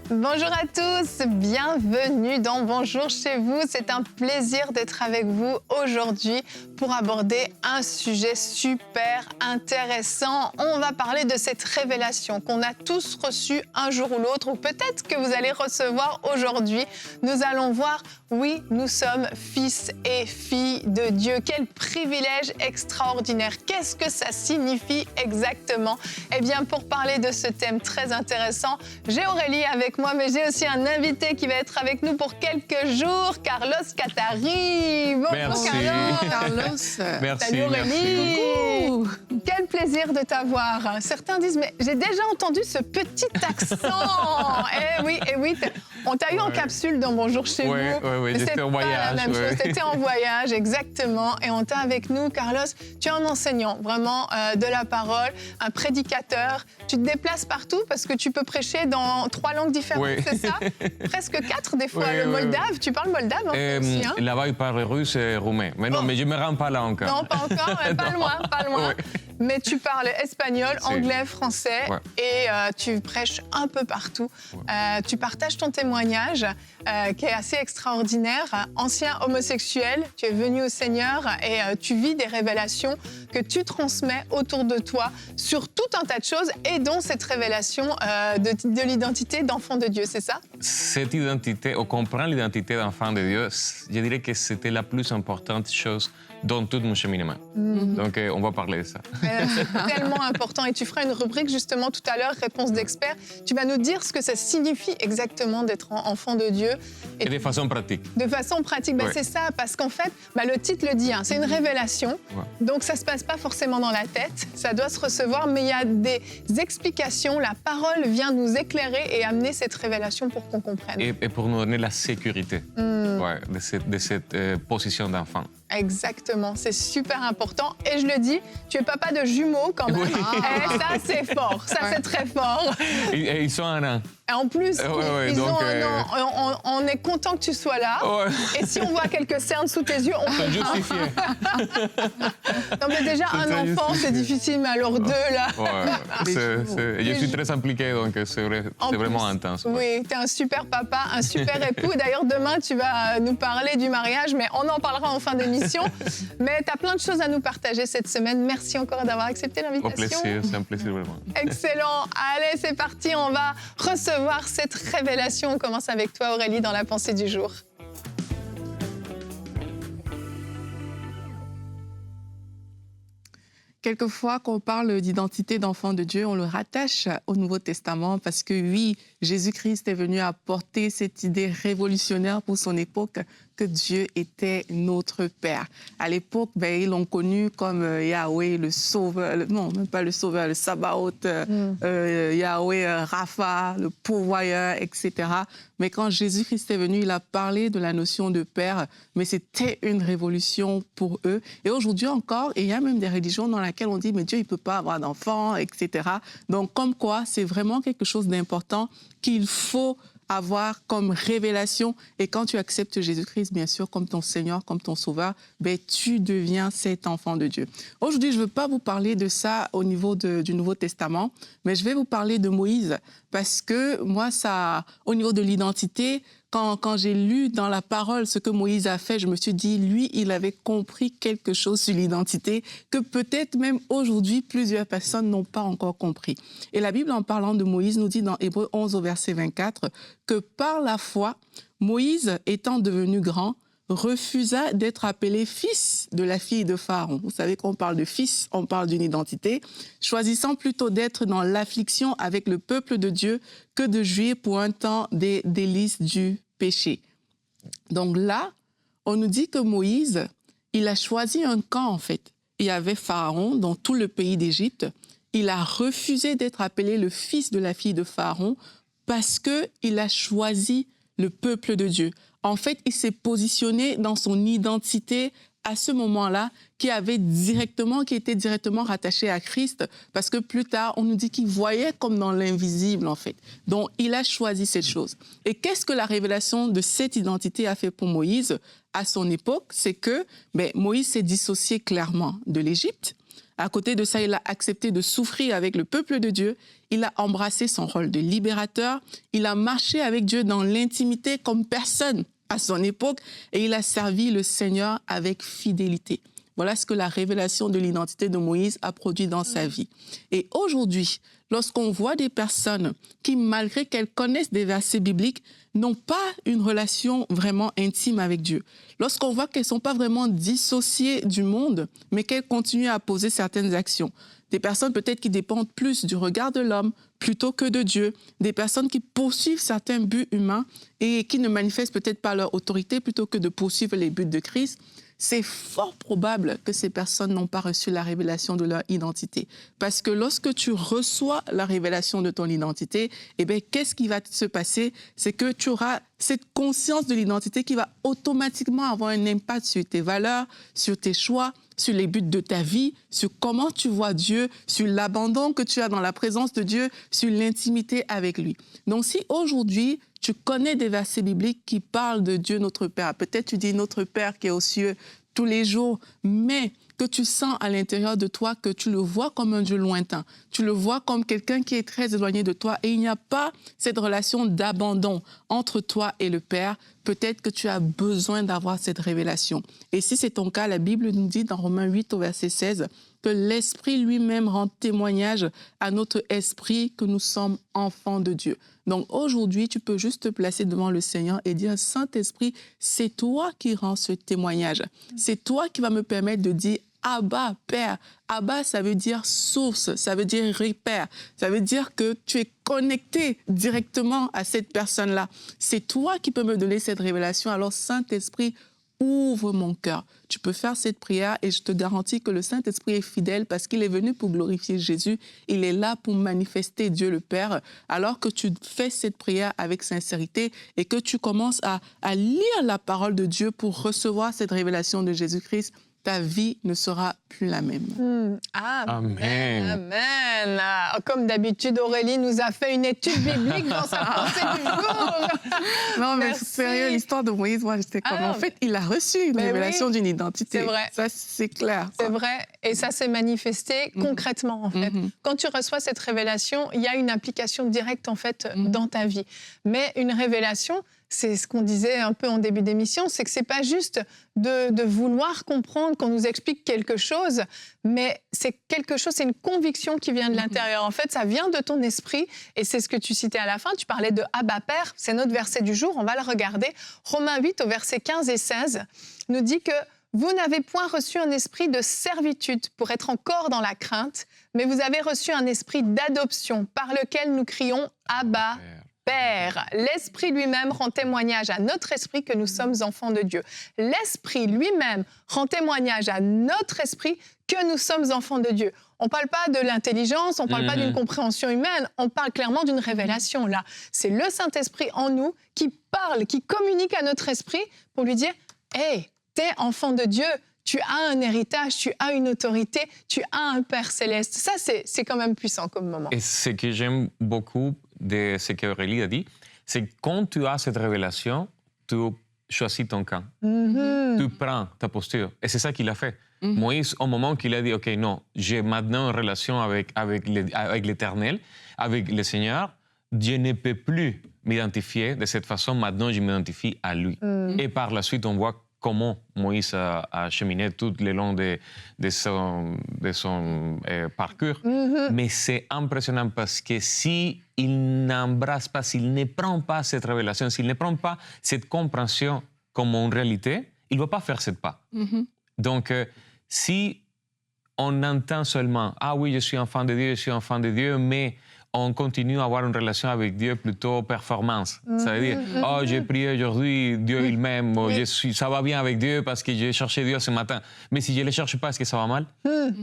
Bonjour à tous, bienvenue dans Bonjour chez vous. C'est un plaisir d'être avec vous aujourd'hui pour aborder un sujet super intéressant. On va parler de cette révélation qu'on a tous reçue un jour ou l'autre, ou peut-être que vous allez recevoir aujourd'hui. Nous allons voir, oui, nous sommes fils et filles de Dieu. Quel privilège extraordinaire. Qu'est-ce que ça signifie exactement? Eh bien, pour parler de ce thème très intéressant, j'ai Aurélie avec moi, mais j'ai aussi un invité qui va être avec nous pour quelques jours, Carlos Catari. Bonjour. Merci. Carlos. Merci. Salut Aurélie. Merci. Quel plaisir de t'avoir. Certains disent, mais j'ai déjà entendu ce petit accent. Eh oui, on t'a eu en capsule dans Bonjour chez vous. Oui, j'étais en voyage. T'étais en voyage, exactement. Et on t'a avec nous, Carlos. Tu es un enseignant, vraiment, de la parole, un prédicateur. Tu te déplaces partout parce que tu peux prêcher dans 3 langues différentes, c'est ça? Presque 4 des fois. Le moldave, tu parles moldave aussi, hein? Là-bas, ils parlent russe et roumain. Mais non, mais je ne me rends pas là encore. Non, pas encore, pas loin. Mais tu parles espagnol, anglais, français et tu prêches un peu partout. Tu partages ton témoignage qui est assez extraordinaire. Ancien homosexuel, tu es venu au Seigneur et tu vis des révélations que tu transmets autour de toi sur tout un tas de choses et dont cette révélation de l'identité d'enfant de Dieu, c'est ça? Cette identité, on comprend l'identité d'enfant de Dieu, je dirais que c'était la plus importante chose dans tout mon cheminement. Donc, on va parler de ça. Tellement important. Et tu feras une rubrique justement tout à l'heure, réponse d'experts. Tu vas nous dire ce que ça signifie exactement d'être enfant de Dieu. Et de façon pratique. De façon pratique, c'est ça. Parce qu'en fait, le titre le dit, hein, c'est une révélation. Donc, ça ne se passe pas forcément dans la tête. Ça doit se recevoir, mais il y a des explications. La parole vient nous éclairer et amener cette révélation pour qu'on comprenne. Et pour nous donner la sécurité de cette position d'enfant. Exactement, c'est super important. Et je le dis, tu es papa de jumeaux quand même. Et ça, c'est fort. Ça, c'est très fort. Et ils sont un an. Et en plus, ils donc, ont un an. On est content que tu sois là. Et si on voit quelques cernes sous tes yeux, on peut justifié. Non, mais déjà, un enfant, c'est difficile, mais alors 2, là. Je suis très impliqué, donc c'est vraiment intense. Oui, tu es un super papa, un super époux. D'ailleurs, demain, tu vas nous parler du mariage, mais on en parlera en fin d'émission. Mais tu as plein de choses à nous partager cette semaine. Merci encore d'avoir accepté l'invitation. Au plaisir, c'est un plaisir vraiment. Excellent. Allez, c'est parti, on va recevoir cette révélation. On commence avec toi, Aurélie, dans la pensée du jour. Quelquefois, quand on parle d'identité d'enfant de Dieu, on le rattache au Nouveau Testament parce que oui, Jésus-Christ est venu apporter cette idée révolutionnaire pour son époque que Dieu était notre Père. À l'époque, ils l'ont connu comme Yahweh, le Sauveur, non, même pas le Sauveur, le Sabaoth, Yahweh, Rapha, le pourvoyeur, etc. Mais quand Jésus-Christ est venu, il a parlé de la notion de Père, mais c'était une révolution pour eux. Et aujourd'hui encore, il y a même des religions dans lesquelles on dit, mais Dieu, il ne peut pas avoir d'enfants, etc. Donc, comme quoi, c'est vraiment quelque chose d'important qu'il faut avoir comme révélation. Et quand tu acceptes Jésus-Christ, bien sûr, comme ton Seigneur, comme ton Sauveur, tu deviens cet enfant de Dieu. Aujourd'hui, je ne veux pas vous parler de ça au niveau du Nouveau Testament, mais je vais vous parler de Moïse, parce que moi, au niveau de l'identité, quand j'ai lu dans la parole ce que Moïse a fait, je me suis dit, lui, il avait compris quelque chose sur l'identité que peut-être même aujourd'hui, plusieurs personnes n'ont pas encore compris. Et la Bible, en parlant de Moïse, nous dit dans Hébreux 11 au verset 24 que par la foi, Moïse, étant devenu grand, refusa d'être appelé fils de la fille de Pharaon. Vous savez, quand on parle de fils, on parle d'une identité, choisissant plutôt d'être dans l'affliction avec le peuple de Dieu que de jouir pour un temps des délices du péché. Donc là, on nous dit que Moïse, il a choisi un camp en fait. Il y avait Pharaon dans tout le pays d'Égypte. Il a refusé d'être appelé le fils de la fille de Pharaon parce qu'il a choisi le peuple de Dieu. En fait, il s'est positionné dans son identité à ce moment-là qui était directement rattaché à Christ, parce que plus tard, on nous dit qu'il voyait comme dans l'invisible, en fait. Donc, il a choisi cette chose. Et qu'est-ce que la révélation de cette identité a fait pour Moïse à son époque? C'est que Moïse s'est dissocié clairement de l'Égypte. À côté de ça, il a accepté de souffrir avec le peuple de Dieu. Il a embrassé son rôle de libérateur. Il a marché avec Dieu dans l'intimité comme personne à son époque et il a servi le Seigneur avec fidélité. Voilà ce que la révélation de l'identité de Moïse a produit dans sa vie. Et aujourd'hui, lorsqu'on voit des personnes qui, malgré qu'elles connaissent des versets bibliques, n'ont pas une relation vraiment intime avec Dieu, lorsqu'on voit qu'elles ne sont pas vraiment dissociées du monde, mais qu'elles continuent à poser certaines actions, des personnes peut-être qui dépendent plus du regard de l'homme plutôt que de Dieu, des personnes qui poursuivent certains buts humains et qui ne manifestent peut-être pas leur autorité plutôt que de poursuivre les buts de Christ, c'est fort probable que ces personnes n'ont pas reçu la révélation de leur identité. Parce que lorsque tu reçois la révélation de ton identité, eh bien, qu'est-ce qui va se passer? C'est que tu auras cette conscience de l'identité qui va automatiquement avoir un impact sur tes valeurs, sur tes choix, sur les buts de ta vie, sur comment tu vois Dieu, sur l'abandon que tu as dans la présence de Dieu, sur l'intimité avec lui. Donc si aujourd'hui, tu connais des versets bibliques qui parlent de Dieu notre Père, peut-être tu dis notre Père qui est aux cieux tous les jours, mais que tu sens à l'intérieur de toi que tu le vois comme un Dieu lointain, tu le vois comme quelqu'un qui est très éloigné de toi et il n'y a pas cette relation d'abandon entre toi et le Père, peut-être que tu as besoin d'avoir cette révélation. Et si c'est ton cas, la Bible nous dit dans Romains 8 au verset 16 que l'Esprit lui-même rend témoignage à notre esprit que nous sommes enfants de Dieu. Donc aujourd'hui, tu peux juste te placer devant le Seigneur et dire, Saint-Esprit, c'est toi qui rends ce témoignage. C'est toi qui vas me permettre de dire, Abba, Père. Abba, ça veut dire source, ça veut dire repère. Ça veut dire que tu es connecté directement à cette personne-là. C'est toi qui peux me donner cette révélation. Alors, Saint-Esprit, ouvre mon cœur. Tu peux faire cette prière et je te garantis que le Saint-Esprit est fidèle parce qu'il est venu pour glorifier Jésus. Il est là pour manifester Dieu le Père. Alors que tu fais cette prière avec sincérité et que tu commences à lire la parole de Dieu pour recevoir cette révélation de Jésus-Christ, ta vie ne sera plus la même. Amen. Amen. Comme d'habitude, Aurélie nous a fait une étude biblique dans sa pensée du jour. Non, mais Merci. sérieux, l'histoire de Moïse, moi, j'étais comme... En fait, il a reçu une révélation d'une identité. C'est vrai. Ça, c'est clair. C'est vrai. Et ça s'est manifesté concrètement, en fait. Quand tu reçois cette révélation, il y a une application directe, en fait, dans ta vie. Mais une révélation, c'est ce qu'on disait un peu en début d'émission, c'est que c'est pas juste de vouloir comprendre qu'on nous explique quelque chose, mais c'est quelque chose, c'est une conviction qui vient de l'intérieur. En fait, ça vient de ton esprit et c'est ce que tu citais à la fin. Tu parlais de Abba Père, c'est notre verset du jour, on va le regarder. Romains 8 au verset 15 et 16 nous dit que vous n'avez point reçu un esprit de servitude pour être encore dans la crainte, mais vous avez reçu un esprit d'adoption par lequel nous crions Abba Père. L'Esprit lui-même rend témoignage à notre esprit que nous sommes enfants de Dieu. L'Esprit lui-même rend témoignage à notre esprit que nous sommes enfants de Dieu. On ne parle pas de l'intelligence, on ne parle pas d'une compréhension humaine, on parle clairement d'une révélation là. C'est le Saint-Esprit en nous qui parle, qui communique à notre esprit pour lui dire « Hey, t'es enfant de Dieu ». Tu as un héritage, tu as une autorité, tu as un Père céleste. Ça, c'est quand même puissant comme moment. Et ce que j'aime beaucoup de ce qu'Aurélie a dit, c'est que quand tu as cette révélation, tu choisis ton camp. Tu prends ta posture. Et c'est ça qu'il a fait. Moïse, au moment qu'il a dit, OK, non, j'ai maintenant une relation avec l'Éternel, avec le Seigneur, je ne peux plus m'identifier de cette façon. Maintenant, je m'identifie à lui. Et par la suite, on voit comment Moïse a cheminé tout le long de son parcours. Mais c'est impressionnant parce que s'il n'embrasse pas, s'il ne prend pas cette révélation, s'il ne prend pas cette compréhension comme une réalité, il ne va pas faire ce pas. Donc, si on entend seulement « Ah oui, je suis enfant de Dieu », mais on continue à avoir une relation avec Dieu plutôt performance. Ça veut dire, oh, j'ai prié aujourd'hui, Dieu il m'aime, ça va bien avec Dieu parce que j'ai cherché Dieu ce matin. Mais si je ne le cherche pas, est-ce que ça va mal?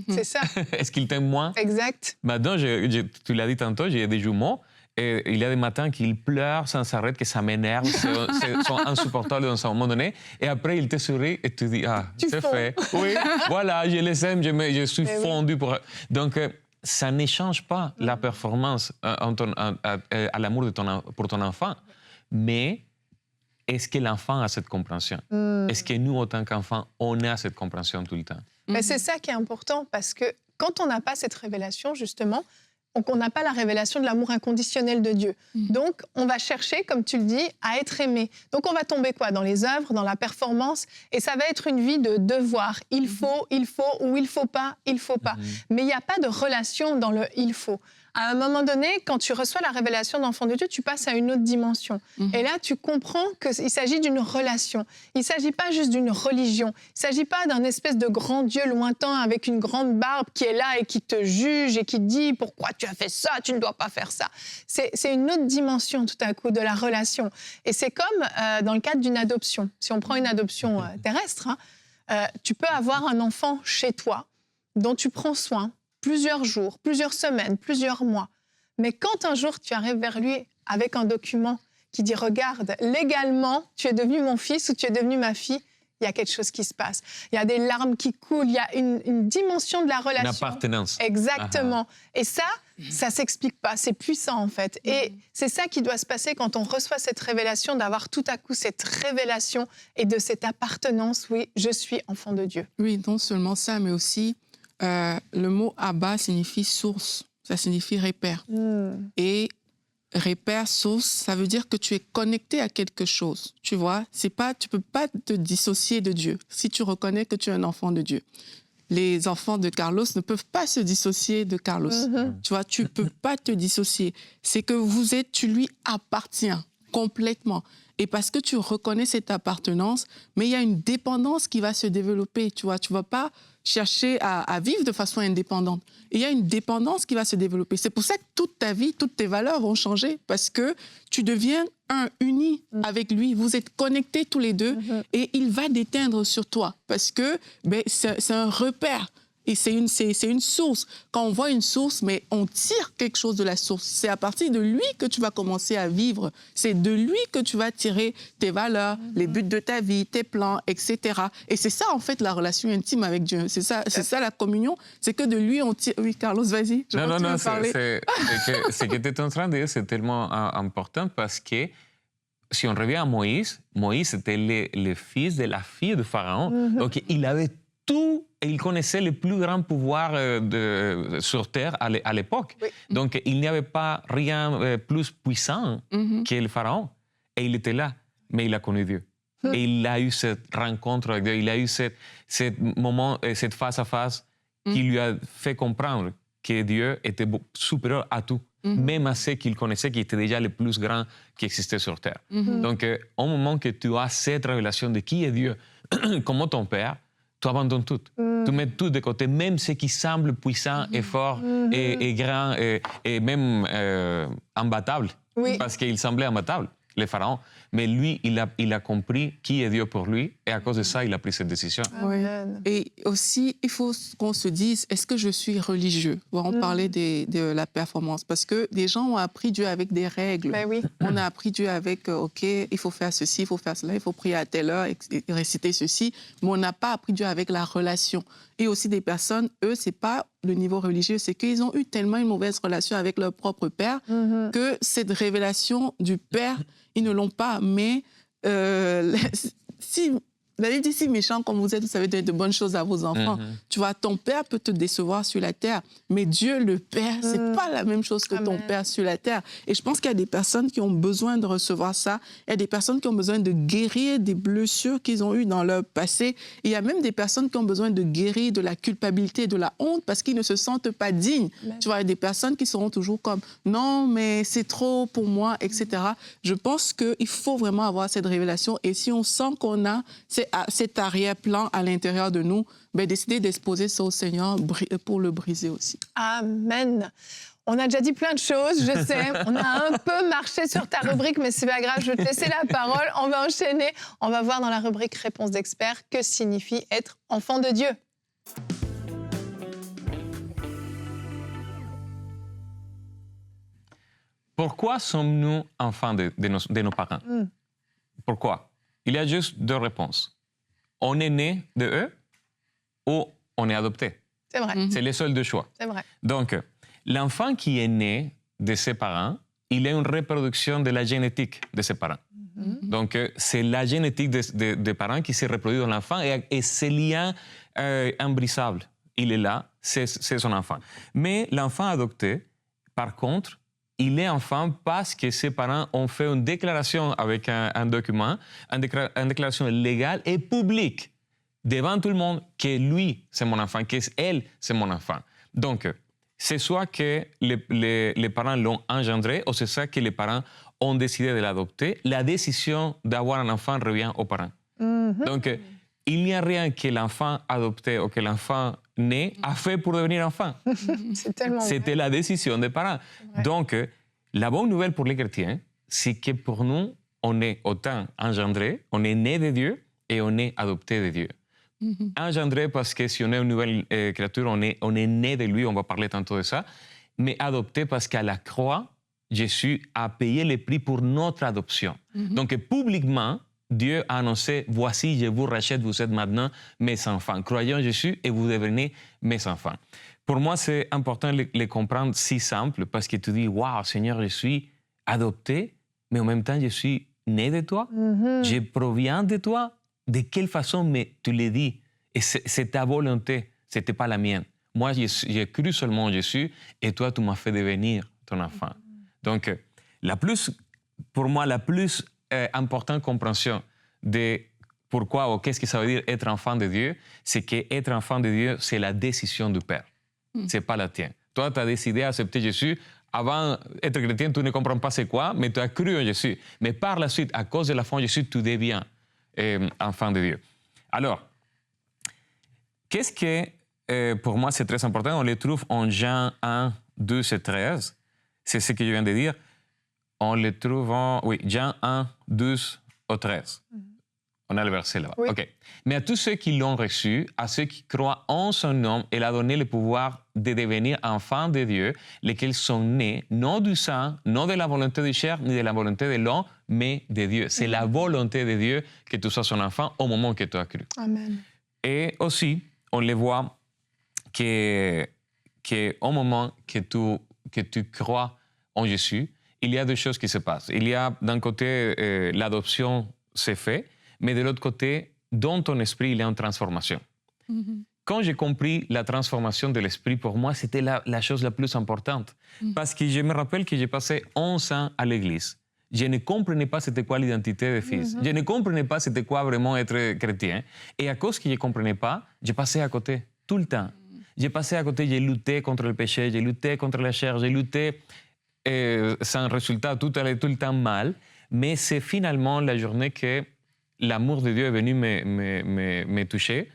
C'est ça. Est-ce qu'il t'aime moins? Exact. Maintenant, tu l'as dit tantôt, j'ai des jumeaux. Et il y a des matins qu'ils pleurent sans arrêt, que ça m'énerve, sont insupportables dans un moment donné. Et après, ils te sourient et tu dis, ah, c'est fait. Oui, voilà, je les aime, je suis fondu pour... Donc, ça ne change pas la performance à l'amour pour ton enfant, mais est-ce que l'enfant a cette compréhension? Est-ce que nous, en tant qu'enfants, on a cette compréhension tout le temps? Mais c'est ça qui est important parce que quand on n'a pas cette révélation, justement, on n'a pas la révélation de l'amour inconditionnel de Dieu. Donc, on va chercher, comme tu le dis, à être aimé. Donc, on va tomber quoi? Dans les œuvres, dans la performance, et ça va être une vie de devoir. Il faut, ou il faut pas, il faut pas. Mais il n'y a pas de relation dans le « il faut ». À un moment donné, quand tu reçois la révélation d'enfant de Dieu, tu passes à une autre dimension. Et là, tu comprends qu'il s'agit d'une relation. Il ne s'agit pas juste d'une religion. Il ne s'agit pas d'un espèce de grand Dieu lointain avec une grande barbe qui est là et qui te juge et qui te dit « Pourquoi tu as fait ça? Tu ne dois pas faire ça. » C'est une autre dimension, tout à coup, de la relation. Et c'est comme dans le cadre d'une adoption. Si on prend une adoption terrestre, tu peux avoir un enfant chez toi dont tu prends soin plusieurs jours, plusieurs semaines, plusieurs mois. Mais quand un jour tu arrives vers lui avec un document qui dit « Regarde, légalement, tu es devenu mon fils ou tu es devenue ma fille », il y a quelque chose qui se passe. Il y a des larmes qui coulent, il y a une dimension de la relation. Une appartenance. Exactement. Et ça ne s'explique pas. C'est puissant, en fait. Et c'est ça qui doit se passer quand on reçoit cette révélation, d'avoir tout à coup cette révélation et de cette appartenance. Oui, je suis enfant de Dieu. Oui, non seulement ça, mais aussi le mot Abba signifie source, ça signifie repère. Et repère, source, ça veut dire que tu es connecté à quelque chose. Tu vois, tu ne peux pas te dissocier de Dieu si tu reconnais que tu es un enfant de Dieu. Les enfants de Carlos ne peuvent pas se dissocier de Carlos. Tu vois, tu ne peux pas te dissocier. C'est que tu lui appartiens complètement. Et parce que tu reconnais cette appartenance, mais il y a une dépendance qui va se développer. Tu vois, tu ne vas pas chercher à vivre de façon indépendante. Et il y a une dépendance qui va se développer. C'est pour ça que toute ta vie, toutes tes valeurs vont changer, parce que tu deviens uni avec lui. Vous êtes connectés tous les deux et il va déteindre sur toi parce que c'est un repère. Et c'est une source. Quand on voit une source, mais on tire quelque chose de la source. C'est à partir de lui que tu vas commencer à vivre. C'est de lui que tu vas tirer tes valeurs, les buts de ta vie, tes plans, etc. Et c'est ça, en fait, la relation intime avec Dieu. C'est ça la communion. C'est que de lui, on tire... Oui, Carlos, vas-y. Non, ce que tu es en train de dire, c'est tellement important parce que si on revient à Moïse, Moïse était le fils de la fille de Pharaon. Donc, il avait tout, et il connaissait le plus grand pouvoir sur Terre à l'époque. Oui. Donc, il n'y avait pas rien plus puissant que le Pharaon. Et il était là, mais il a connu Dieu. Et il a eu cette rencontre avec Dieu, il a eu ce moment, cette face-à-face qui lui a fait comprendre que Dieu était supérieur à tout, même à ce qu'il connaissait, qui était déjà le plus grand qui existait sur Terre. Donc, au moment que tu as cette révélation de qui est Dieu, comme ton Père, tu abandonnes tout. Tu mets tout de côté, même ce qui semble puissant et fort et grand et même imbattable. Oui. Parce qu'il semblait imbattable, le Pharaon. Mais lui, il a compris qui est Dieu pour lui et à cause de ça, il a pris cette décision. Oui. Et aussi, il faut qu'on se dise, est-ce que je suis religieux? On parlait de la performance parce que les gens ont appris Dieu avec des règles. Ben oui. On a appris Dieu avec, OK, il faut faire ceci, il faut faire cela, il faut prier à telle heure, et réciter ceci, mais on n'a pas appris Dieu avec la relation. Et aussi des personnes, eux, c'est pas le niveau religieux, c'est qu'ils ont eu tellement une mauvaise relation avec leur propre père que cette révélation du père, ils ne l'ont pas. Mais si la Bible dit si méchant comme vous êtes, vous savez donner de bonnes choses à vos enfants. Tu vois, ton père peut te décevoir sur la terre, mais Dieu, le Père, c'est pas la même chose que ton père sur la terre. Et je pense qu'il y a des personnes qui ont besoin de recevoir ça. Il y a des personnes qui ont besoin de guérir des blessures qu'ils ont eues dans leur passé. Et il y a même des personnes qui ont besoin de guérir de la culpabilité, de la honte, parce qu'ils ne se sentent pas dignes. Tu vois, il y a des personnes qui seront toujours comme « non, mais c'est trop pour moi », etc. Je pense qu'il faut vraiment avoir cette révélation. Et si on sent qu'on a cet arrière-plan à l'intérieur de nous, décider d'exposer ça au Seigneur pour le briser aussi. Amen. On a déjà dit plein de choses, je sais. On a un peu marché sur ta rubrique, mais c'est pas grave, je vais te laisser la parole. On va enchaîner. On va voir dans la rubrique Réponse d'experts que signifie être enfant de Dieu. Pourquoi sommes-nous enfants de nos parents? Pourquoi? Il y a juste deux réponses. On est né de eux ou on est adopté. C'est vrai. C'est les seuls deux choix. C'est vrai. Donc, l'enfant qui est né de ses parents, il est une reproduction de la génétique de ses parents. Donc, c'est la génétique des parents qui se reproduit dans l'enfant et ce lien imbrisable, il est là. c'est son enfant. Mais l'enfant adopté, par contre, il est enfant parce que ses parents ont fait une déclaration avec un document, une déclaration légale et publique devant tout le monde que lui, c'est mon enfant, qu'elle, c'est mon enfant. Donc, c'est soit que les parents l'ont engendré ou c'est ça que les parents ont décidé de l'adopter. La décision d'avoir un enfant revient aux parents. Donc, il n'y a rien que l'enfant adopté ou que l'enfant né a fait pour devenir enfant. C'est tellement vrai. C'était la décision des parents. Ouais. Donc, la bonne nouvelle pour les chrétiens, c'est que pour nous, on est autant engendré, on est né de Dieu et on est adopté de Dieu. Engendré parce que si on est une nouvelle créature, on est né de lui, on va parler tantôt de ça, mais adopté parce qu'à la croix, Jésus a payé le prix pour notre adoption. Donc, publiquement, Dieu a annoncé, voici, je vous rachète, vous êtes maintenant mes enfants. Croyez en Jésus et vous devenez mes enfants. Pour moi, c'est important de les comprendre si simple parce que tu dis, waouh, Seigneur, je suis adopté, mais en même temps, je suis né de toi, je proviens de toi. De quelle façon, mais tu l'as dit, et c'est ta volonté, ce n'était pas la mienne. Moi, j'ai cru seulement en Jésus et toi, tu m'as fait devenir ton enfant. Donc, pour moi, la plus importante compréhension de pourquoi ou qu'est-ce que ça veut dire être enfant de Dieu, c'est qu'être enfant de Dieu, c'est la décision du Père. Ce n'est pas la tienne. Toi, tu as décidé d'accepter Jésus. Avant d'être chrétien, tu ne comprends pas c'est quoi, mais tu as cru en Jésus. Mais par la suite, à cause de la foi en Jésus, tu deviens enfant de Dieu. Alors, qu'est-ce que, pour moi, c'est très important, on le trouve en Jean 1, 12 et 13. C'est ce que je viens de dire. On le trouve en, Jean 1, 12 au 13. On a le verset là-bas. Oui. OK. Mais à tous ceux qui l'ont reçu, à ceux qui croient en son nom, il a donné le pouvoir de devenir enfants de Dieu, lesquels sont nés, non du sang, non de la volonté de chair, ni de la volonté de l'homme, mais de Dieu. C'est la volonté de Dieu que tu sois son enfant au moment que tu as cru. Amen. Et aussi, on le voit qu'au moment que tu crois en Jésus, il y a deux choses qui se passent. Il y a d'un côté, l'adoption s'est faite, mais de l'autre côté, dans ton esprit, il y a une transformation. Quand j'ai compris la transformation de l'esprit, pour moi, c'était la chose la plus importante. Parce que je me rappelle que j'ai passé 11 ans à l'église. Je ne comprenais pas c'était quoi l'identité de fils. Je ne comprenais pas c'était quoi vraiment être chrétien. Et à cause que je ne comprenais pas, j'ai passé à côté tout le temps. J'ai passé à côté, j'ai lutté contre le péché, j'ai lutté contre la chair, j'ai lutté sans résultat, tout allait tout le temps mal. Mais c'est finalement la journée que l'amour de Dieu est venu me toucher,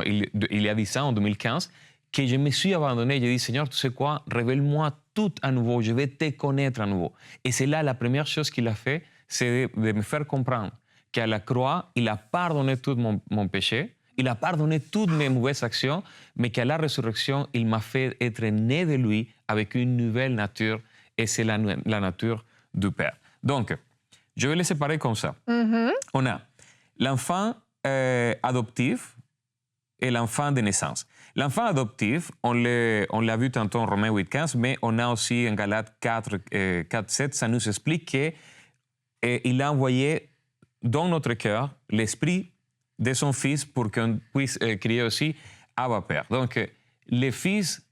il y a 10 ans, en 2015, que je me suis abandonné. J'ai dit, Seigneur, tu sais quoi, révèle-moi tout à nouveau, je vais te connaître à nouveau. Et c'est là la première chose qu'il a fait, c'est de me faire comprendre qu'à la croix, il a pardonné tout mon péché, il a pardonné toutes mes mauvaises actions, mais qu'à la résurrection, il m'a fait être né de lui avec une nouvelle nature, et c'est la nature du Père. Donc, je vais les séparer comme ça. On a l'enfant adoptif et l'enfant de naissance. L'enfant adoptif, on l'a vu tantôt en Romains 8,15, mais on a aussi en Galates 4,7, ça nous explique qu'il a envoyé dans notre cœur l'esprit de son Fils pour qu'on puisse crier aussi Abba Père. Donc, le Fils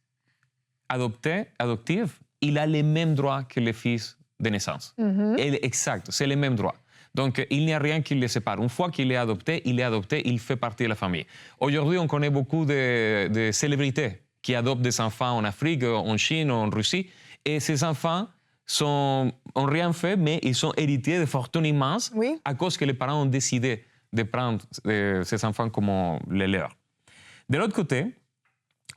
adoptif, il a les mêmes droits que le Fils de naissance. Exact, c'est les mêmes droits. Donc, il n'y a rien qui les sépare. Une fois qu'il est adopté, il fait partie de la famille. Aujourd'hui, on connaît beaucoup de célébrités qui adoptent des enfants en Afrique, en Chine, en Russie. Et ces enfants n'ont rien fait, mais ils sont héritiers de fortunes immenses à cause que les parents ont décidé de prendre ces enfants comme les leurs. De l'autre côté,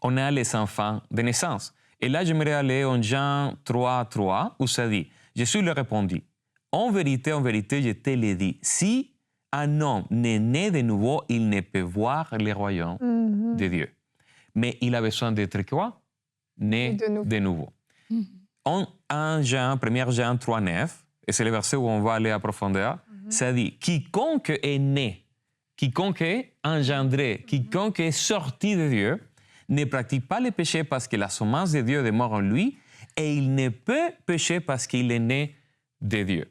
on a les enfants de naissance. Et là, j'aimerais aller en Jean 3,3, où ça dit, Jésus leur répondit, en vérité, je te l'ai dit, si un homme n'est né de nouveau, il ne peut voir le royaume de Dieu. Mais il a besoin d'être quoi? Né de nouveau. En 1 Jean 3,9, et c'est le verset où on va aller à profondeur, ça dit, quiconque est né, quiconque est engendré, quiconque est sorti de Dieu, ne pratique pas le péché parce que la semence de Dieu demeure en lui, et il ne peut pécher parce qu'il est né de Dieu.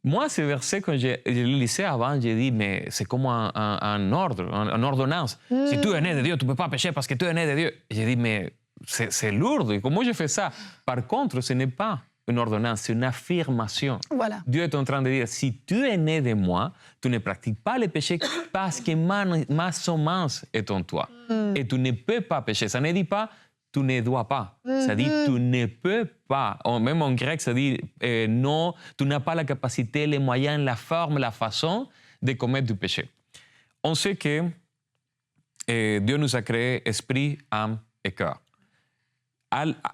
Moi, ce verset, quand je le lisais avant, j'ai dit, mais c'est comme un ordre, une ordonnance. Si tu es né de Dieu, tu ne peux pas pécher parce que tu es né de Dieu. J'ai dit, mais c'est lourd. Et comment je fais ça? Par contre, ce n'est pas une ordonnance, c'est une affirmation. Voilà. Dieu est en train de dire, si tu es né de moi, tu ne pratiques pas le péché parce que ma semence est en toi. Et tu ne peux pas pécher. Ça ne dit pas, tu ne dois pas. Ça dit, tu ne peux pas. Même en grec, ça dit, non, tu n'as pas la capacité, les moyens, la forme, la façon de commettre du péché. On sait que Dieu nous a créé esprit, âme et cœur.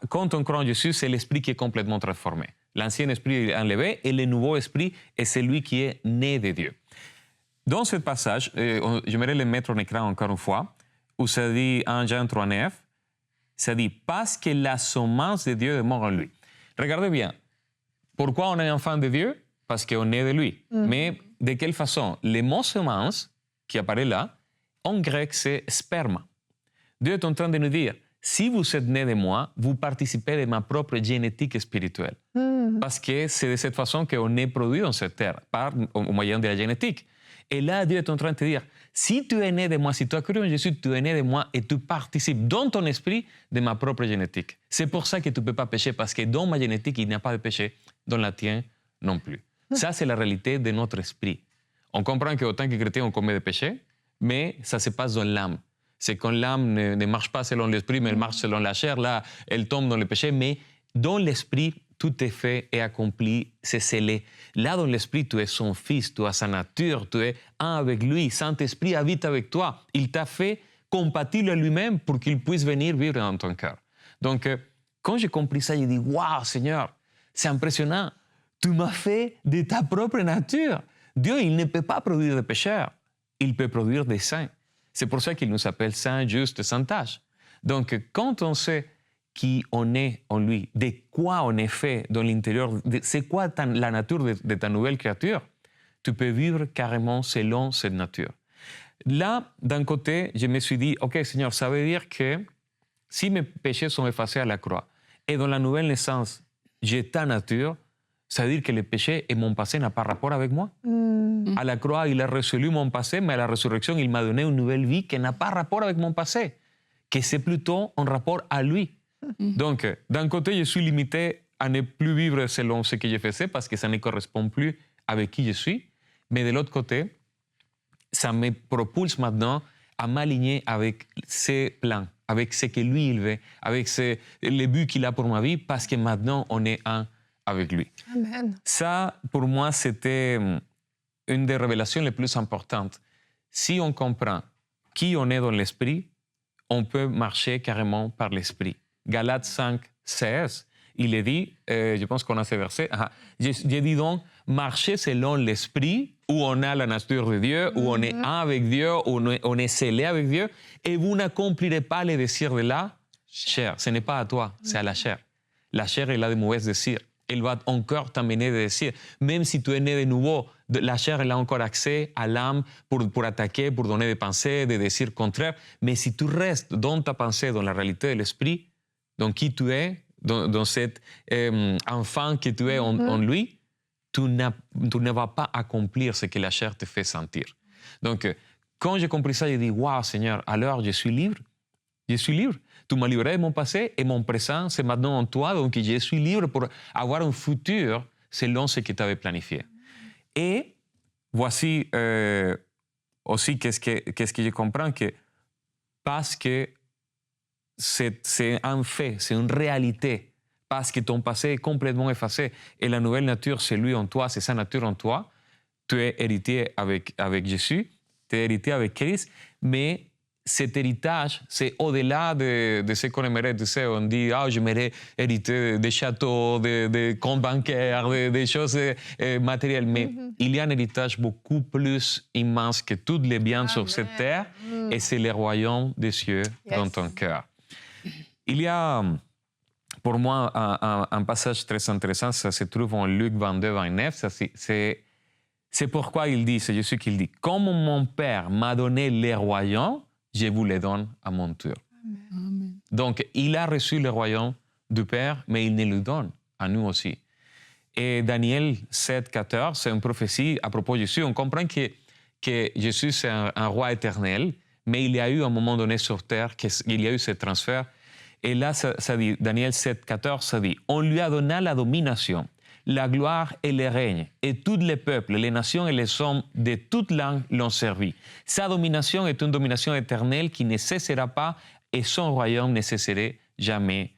Quand on croit en Jésus, c'est l'esprit qui est complètement transformé. L'ancien esprit est enlevé et le nouveau esprit est celui qui est né de Dieu. Dans ce passage, j'aimerais le mettre en écran encore une fois, où ça dit en Jean 3,9, ça dit « parce que la semence de Dieu demeure en lui ». Regardez bien, pourquoi on est enfant de Dieu? Parce qu'on est de lui. Mais de quelle façon? Le mot semence, qui apparaît là, en grec, c'est sperma. Dieu est en train de nous dire, si vous êtes né de moi, vous participez de ma propre génétique spirituelle. Parce que c'est de cette façon qu'on est produit dans cette terre, au moyen de la génétique. Et là, Dieu est en train de te dire, si tu es né de moi, si tu as cru en Jésus, tu es né de moi et tu participes dans ton esprit de ma propre génétique. C'est pour ça que tu ne peux pas pécher, parce que dans ma génétique, il n'y a pas de péché, dans la tienne non plus. Ça, c'est la réalité de notre esprit. On comprend qu'autant que chrétiens, on commet des péchés, mais ça se passe dans l'âme. C'est quand l'âme ne marche pas selon l'esprit, mais elle marche selon la chair, là, elle tombe dans le péché, mais dans l'esprit, tout est fait et accompli, c'est scellé. Là, dans l'esprit, tu es son fils, tu as sa nature, tu es un avec lui. Saint-Esprit habite avec toi. Il t'a fait compatible à lui-même pour qu'il puisse venir vivre dans ton cœur. Donc, quand j'ai compris ça, j'ai dit, waouh, Seigneur, c'est impressionnant. Tu m'as fait de ta propre nature. Dieu, il ne peut pas produire des pécheurs. Il peut produire des saints. C'est pour ça qu'il nous appelle saint, juste, sans tache. Donc, quand on sait qui on est en lui, de quoi on est fait dans l'intérieur, c'est quoi la nature de ta nouvelle créature, tu peux vivre carrément selon cette nature. Là, d'un côté, je me suis dit, OK, Seigneur, ça veut dire que si mes péchés sont effacés à la croix, et dans la nouvelle naissance, j'ai ta nature, ça veut dire que le péché et mon passé n'ont pas rapport avec moi. À la croix, il a résolu mon passé, mais à la résurrection, il m'a donné une nouvelle vie qui n'a pas rapport avec mon passé, que c'est plutôt en rapport à lui. Donc, d'un côté, je suis limité à ne plus vivre selon ce que je faisais parce que ça ne correspond plus avec qui je suis. Mais de l'autre côté, ça me propulse maintenant à m'aligner avec ses plans, avec ce que lui, il veut, avec les buts qu'il a pour ma vie, parce que maintenant, on est un avec lui. Amen. Ça, pour moi, c'était une des révélations les plus importantes. Si on comprend qui on est dans l'esprit, on peut marcher carrément par l'esprit. Galates 5, 16, il est dit, je pense qu'on a ce verset, j'ai dit donc, marchez selon l'esprit, où on a la nature de Dieu, où on est un avec Dieu, où on est scellé avec Dieu, et vous n'accomplirez pas les désirs de la chair. Ce n'est pas à toi, c'est à la chair. La chair, elle a de mauvais désirs. Elle va encore t'amener des désirs. Même si tu es né de nouveau, la chair, elle a encore accès à l'âme pour attaquer, pour donner des pensées, des désirs contraires. Mais si tu restes dans ta pensée, dans la réalité de l'esprit, dans qui tu es, dans cet enfant que tu es en lui, tu ne vas pas accomplir ce que la chair te fait sentir. Donc, quand j'ai compris ça, j'ai dit, waouh, Seigneur, alors je suis libre. Je suis libre. Tu m'as libéré de mon passé et mon présent, c'est maintenant en toi. Donc, je suis libre pour avoir un futur selon ce que tu avais planifié. Et voici aussi qu'est-ce que je comprends, que parce que c'est un fait, c'est une réalité, parce que ton passé est complètement effacé et la nouvelle nature, c'est lui en toi, c'est sa nature en toi, tu es héritier avec Jésus, tu es héritier avec Christ, mais cet héritage, c'est au-delà de ce qu'on aimerait. Tu sais, on dit, j'aimerais hériter des châteaux, des comptes bancaires, des choses matérielles. Mais il y a un héritage beaucoup plus immense que tous les biens sur cette terre, et c'est le royaume des cieux dans ton cœur. Il y a, pour moi, un passage très intéressant, ça se trouve en Luc 22, 29, c'est pourquoi il dit, c'est Jésus qui le dit, « Comme mon Père m'a donné les royaumes, je vous les donne à mon tour. » Amen. Donc, il a reçu le royaume du Père, mais il nous le donne à nous aussi. Et Daniel 7, 14, c'est une prophétie à propos de Jésus. On comprend que Jésus, c'est un roi éternel, mais il y a eu un moment donné sur terre qu'il y a eu ce transfert. Et là, ça dit, Daniel 7, 14, ça dit, on lui a donné la domination, la gloire et le règne, et tous les peuples, les nations et les hommes de toute langue l'ont servi. Sa domination est une domination éternelle qui ne cessera pas, et son royaume ne serait jamais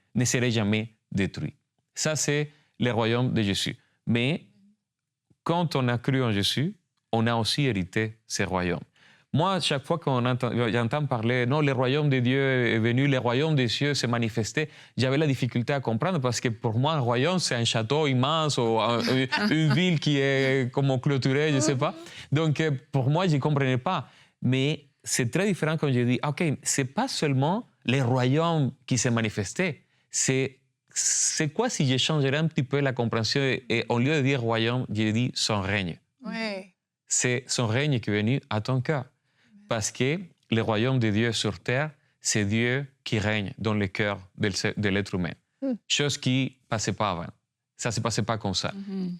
détruit. Ça, c'est le royaume de Jésus. Mais quand on a cru en Jésus, on a aussi hérité ce royaume. Moi, chaque fois j'entends parler, non, le royaume de Dieu est venu, le royaume des cieux s'est manifesté, j'avais la difficulté à comprendre parce que pour moi, un royaume, c'est un château immense ou une ville qui est comme clôturée, je ne sais pas. Donc, pour moi, je ne comprenais pas. Mais c'est très différent quand je dis, OK, ce n'est pas seulement le royaume qui s'est manifesté, c'est quoi si je changerais un petit peu la compréhension et au lieu de dire royaume, je dis son règne. Ouais. C'est son règne qui est venu à ton cœur. Parce que le royaume de Dieu sur terre, c'est Dieu qui règne dans le cœur de l'être humain. Chose qui ne passait pas avant. Ça ne se passait pas comme ça.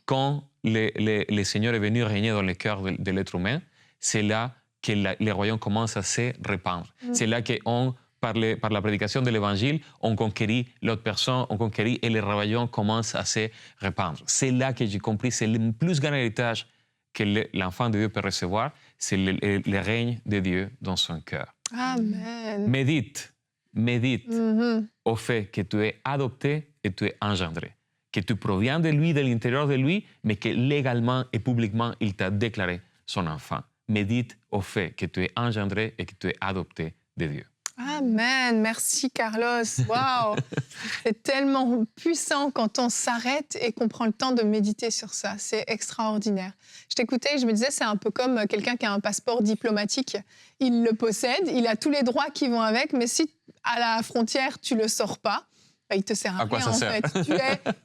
Quand le Seigneur est venu régner dans le cœur de l'être humain, c'est là que le royaume commence à se répandre. C'est là qu'on, par la prédication de l'Évangile, on conquérit l'autre personne, on conquérit et le royaume commence à se répandre. C'est là que j'ai compris, c'est le plus grand héritage que l'enfant de Dieu peut recevoir, c'est le règne de Dieu dans son cœur. Amen. Médite au fait que tu es adopté et tu es engendré, que tu proviens de lui, de l'intérieur de lui, mais que légalement et publiquement, il t'a déclaré son enfant. Médite au fait que tu es engendré et que tu es adopté de Dieu. Amen. Merci, Carlos. Waouh. C'est tellement puissant quand on s'arrête et qu'on prend le temps de méditer sur ça. C'est extraordinaire. Je t'écoutais et je me disais, c'est un peu comme quelqu'un qui a un passeport diplomatique. Il le possède, il a tous les droits qui vont avec, mais si à la frontière, tu ne le sors pas, il ne te sert à rien, en fait.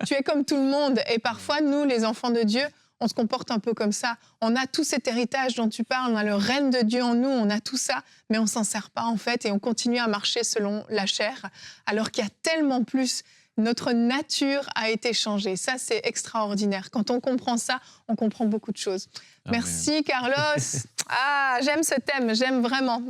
Tu es comme tout le monde. Et parfois, nous, les enfants de Dieu, on se comporte un peu comme ça. On a tout cet héritage dont tu parles, on a le règne de Dieu en nous, on a tout ça, mais on ne s'en sert pas en fait et on continue à marcher selon la chair, alors qu'il y a tellement plus. Notre nature a été changée. Ça, c'est extraordinaire. Quand on comprend ça, on comprend beaucoup de choses. Amen. Merci, Carlos. J'aime ce thème, j'aime vraiment.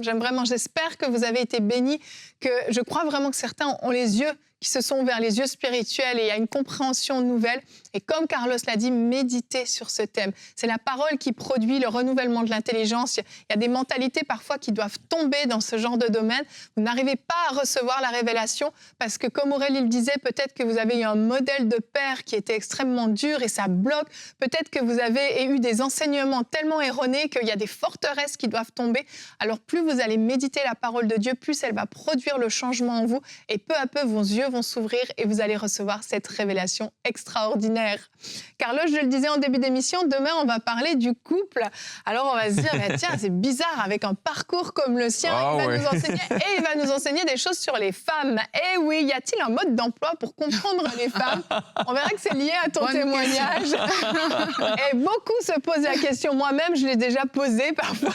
J'espère que vous avez été bénis, que je crois vraiment que certains ont les yeux qui se sont ouverts, les yeux spirituels, et il y a une compréhension nouvelle. Et comme Carlos l'a dit, méditez sur ce thème. C'est la parole qui produit le renouvellement de l'intelligence. Il y a des mentalités parfois qui doivent tomber dans ce genre de domaine. Vous n'arrivez pas à recevoir la révélation parce que, comme Aurélie le disait, peut-être que vous avez eu un modèle de père qui était extrêmement dur et ça bloque. Peut-être que vous avez eu des enseignements tellement erronés qu'il y a des forteresses qui doivent tomber. Alors, plus vous allez méditer la parole de Dieu, plus elle va produire le changement en vous et peu à peu, vos yeux vont s'ouvrir et vous allez recevoir cette révélation extraordinaire. Carlos, je le disais en début d'émission, demain, on va parler du couple. Alors, on va se dire, tiens, c'est bizarre, avec un parcours comme le sien, il va nous enseigner des choses sur les femmes. Eh oui, y a-t-il un mode d'emploi pour comprendre les femmes? On verra que c'est lié à ton témoignage. Et beaucoup se posent la question. Moi-même, je l'ai déjà posée parfois.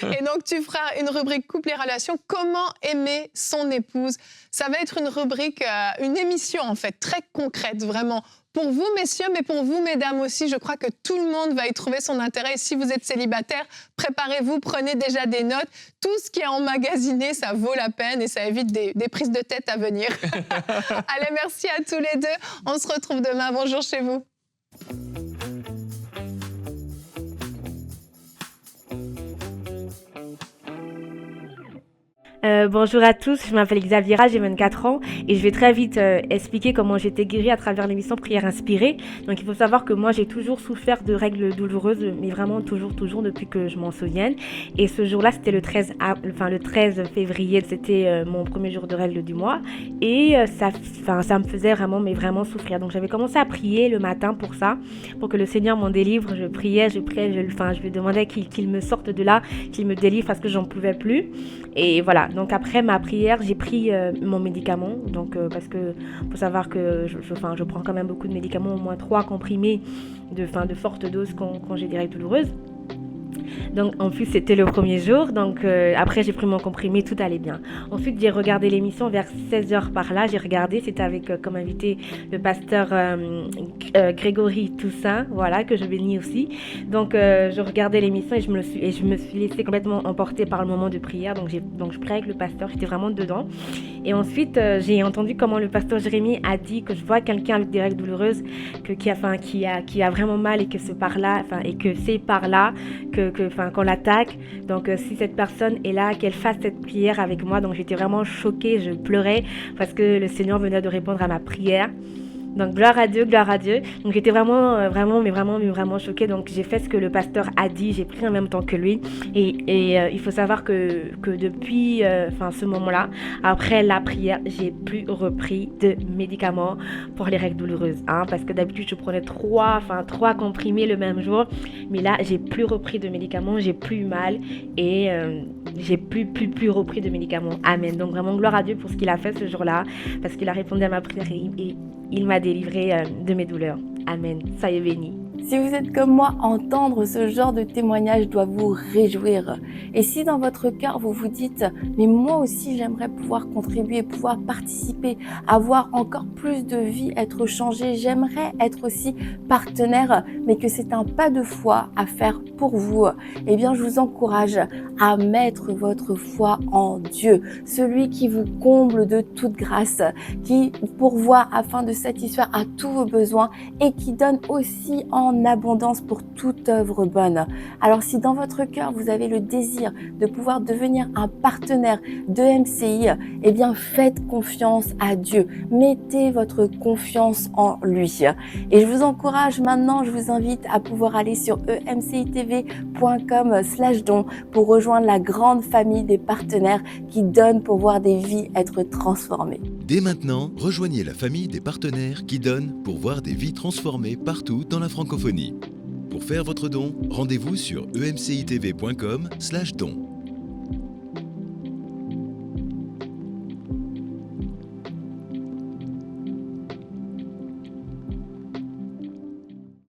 Et donc, tu feras une rubrique couple et relations. Comment aimer son épouse? Ça va être une rubrique, une émission en fait, très concrète, vraiment. Pour vous, messieurs, mais pour vous, mesdames aussi, je crois que tout le monde va y trouver son intérêt. Et si vous êtes célibataire, préparez-vous, prenez déjà des notes. Tout ce qui est emmagasiné, ça vaut la peine et ça évite des prises de tête à venir. Allez, merci à tous les deux. On se retrouve demain. Bonjour chez vous. Bonjour à tous, je m'appelle Xaviera, j'ai 24 ans et je vais très vite expliquer comment j'ai été guérie à travers l'émission Prière Inspirée. Donc il faut savoir que moi j'ai toujours souffert de règles douloureuses, mais vraiment toujours depuis que je m'en souvienne. Et ce jour-là c'était le 13 février, c'était mon premier jour de règles du mois et ça me faisait vraiment souffrir. Donc j'avais commencé à prier le matin pour ça, pour que le Seigneur m'en délivre. Je priais, je lui demandais qu'il me sorte de là, qu'il me délivre parce que j'en pouvais plus. Et voilà. Donc après ma prière, j'ai pris mon médicament, donc parce que faut savoir que je prends quand même beaucoup de médicaments, au moins 3 comprimés de forte dose quand j'ai des règles douloureuses. Donc en plus c'était le premier jour, donc après j'ai pris mon comprimé, tout allait bien. Ensuite j'ai regardé l'émission vers 16h par là, j'ai regardé, c'était avec comme invité le pasteur Grégory Toussaint, voilà, que je bénis aussi. Donc je regardais l'émission et je me suis laissée complètement emporter par le moment de prière, donc je priais avec le pasteur, j'étais vraiment dedans. Et ensuite j'ai entendu comment le pasteur Jérémie a dit que je vois quelqu'un avec des règles douloureuses qui a vraiment mal et que c'est par là qu'on l'attaque. Donc si cette personne est là, qu'elle fasse cette prière avec moi. Donc j'étais vraiment choquée, je pleurais parce que le Seigneur venait de répondre à ma prière. Donc gloire à Dieu, gloire à Dieu. Donc j'étais vraiment choquée. Donc j'ai fait ce que le pasteur a dit, j'ai pris en même temps que lui. Et il faut savoir que depuis ce moment-là, après la prière, j'ai plus repris de médicaments pour les règles douloureuses. Parce que d'habitude je prenais 3 comprimés le même jour. Mais là j'ai plus repris de médicaments, j'ai plus eu mal et j'ai plus repris de médicaments. Amen. Donc vraiment gloire à Dieu pour ce qu'il a fait ce jour-là, parce qu'il a répondu à ma prière et il m'a délivré de mes douleurs. Amen. Soyez bénis. Si vous êtes comme moi, entendre ce genre de témoignage doit vous réjouir. Et si dans votre cœur vous vous dites « mais moi aussi j'aimerais pouvoir contribuer, pouvoir participer, avoir encore plus de vie, être changé, j'aimerais être aussi partenaire, mais que c'est un pas de foi à faire pour vous », eh bien je vous encourage à mettre votre foi en Dieu, celui qui vous comble de toute grâce, qui pourvoit afin de satisfaire à tous vos besoins et qui donne aussi en abondance pour toute œuvre bonne. Alors si dans votre cœur vous avez le désir de pouvoir devenir un partenaire de MCI, eh bien faites confiance à Dieu, mettez votre confiance en lui. Et je vous encourage maintenant, je vous invite à pouvoir aller sur emcitv.com/don pour rejoindre la grande famille des partenaires qui donnent pour voir des vies être transformées. Dès maintenant, rejoignez la famille des partenaires qui donnent pour voir des vies transformées partout dans la francophonie. Pour faire votre don, rendez-vous sur emcitv.com/don.